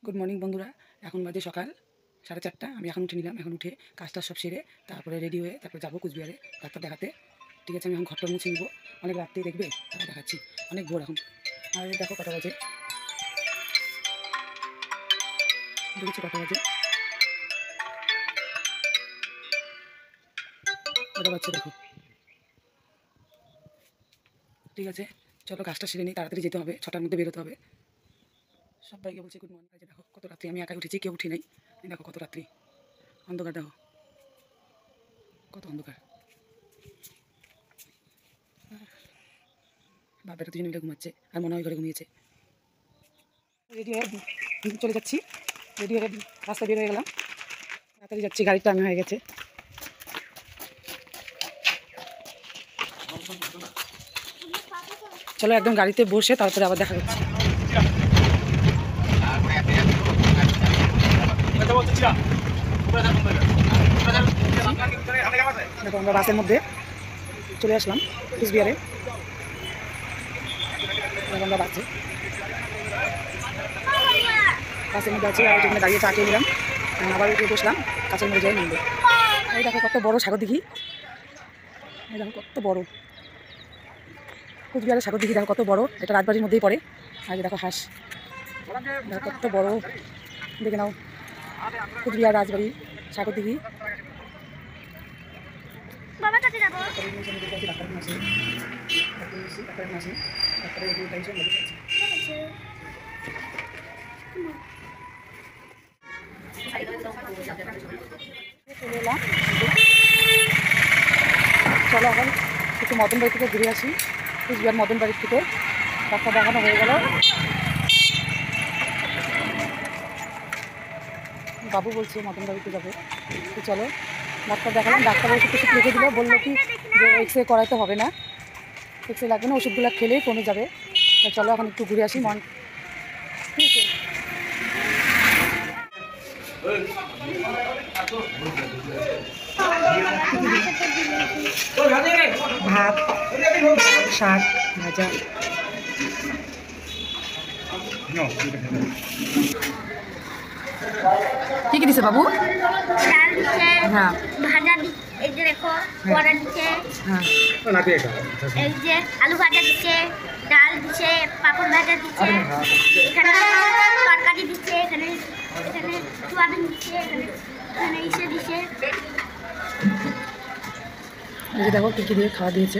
Good morning বন্ধুরা। এখন বাজে সকাল 4:30। আমি এখন উঠে নিলাম। এখন উঠে কাজটা সব সেরে তারপরে রেডি হয়ে তারপরে যাবো কুচবিহারে ডাক্তার দেখাতে। ঠিক আছে, আমি এখন ঘরটা মুছে নিব। অনেক রাত্রেই দেখবে, তারপর দেখাচ্ছি। অনেক ভোর এখন। আর দেখো কটা বাজে, দেখেছি কটা বাজে, কটা বাজছে দেখো। ঠিক আছে, চলো কাজটা সেরে নিই, তাড়াতাড়ি যেতে হবে, 6টার মধ্যে বেরোতে হবে। সবাইকে বলছি গুড মর্নিং। দেখো কত রাত্রি, আমি একাই উঠেছি, কেউ উঠি নাই। দেখো কত রাত্রি, অন্ধকার দেখো কত অন্ধকার। বাপেরা দুজনে মিলে ঘুমাচ্ছে, আর মনে হয় ঘরে ঘুমিয়েছে। রেডি হয়ে চলে যাচ্ছি, রেডি হয়ে রাস্তায় বের হয়ে গেলাম। তাড়াতাড়ি যাচ্ছি, গাড়ির টাইম হয়ে গেছে। চলো একদম গাড়িতে বসে তারপরে আবার দেখা যাচ্ছে। দেখো আমরা বাসের মধ্যে চলে আসলাম কুচবিহারে। আমরা বাসে বাসের মধ্যে আছি, আর যেখানে দাঁড়িয়ে চা খেয়ে নিলাম। আবার উঠে বসলাম, কাছের মধ্যে যাই নামবো। এই দেখো কত বড় সাগরদিঘি, এই দেখো কত বড় কুচবিহারের সাগরদিঘি। দেখো কত বড়, এটা রাজবাড়ির মধ্যেই পড়ে। আর দেখো হাঁস, দেখো কত বড়, দেখে নাও। কুচবিহার রাজবাড়ি সাগরদিঘি। চলো এখন একটু মদন বাড়ি থেকে ঘুরে আসি। কুচবিহার মদন বাড়ির থেকে ডাক্তার দেখানো হয়ে গেল। বাবু বলছে মদন বাড়িতে যাবে, তো চলো ডাক্তার দেখালাম। ডাক্তার ওষুধ টষুধ লিখে দিল, বললো কি যে এক্স রে করাইতে হবে না, এক্স রে লাগবে না, ওষুধগুলো খেলেই কমে যাবে। তো চলো এখন একটু ঘুরে আসি। মন ঠিক আছে। ভাত, শাক ভাজা। কি কি দিছে বাবু? হ্যাঁ, ভাজা এই যে দেখো, বড়া দিচ্ছে, এই যে আলু ভাজা দিচ্ছে, ডাল দিচ্ছে, পাপড় ভাজা দিচ্ছে, এখানে তরকারি দিচ্ছে, এখানে এখানে সোয়াবিন দিচ্ছে, এখানে এখানে ইসে দিচ্ছে। এই যে দেখো কি কি দিয়ে খাওয়া দিয়েছে।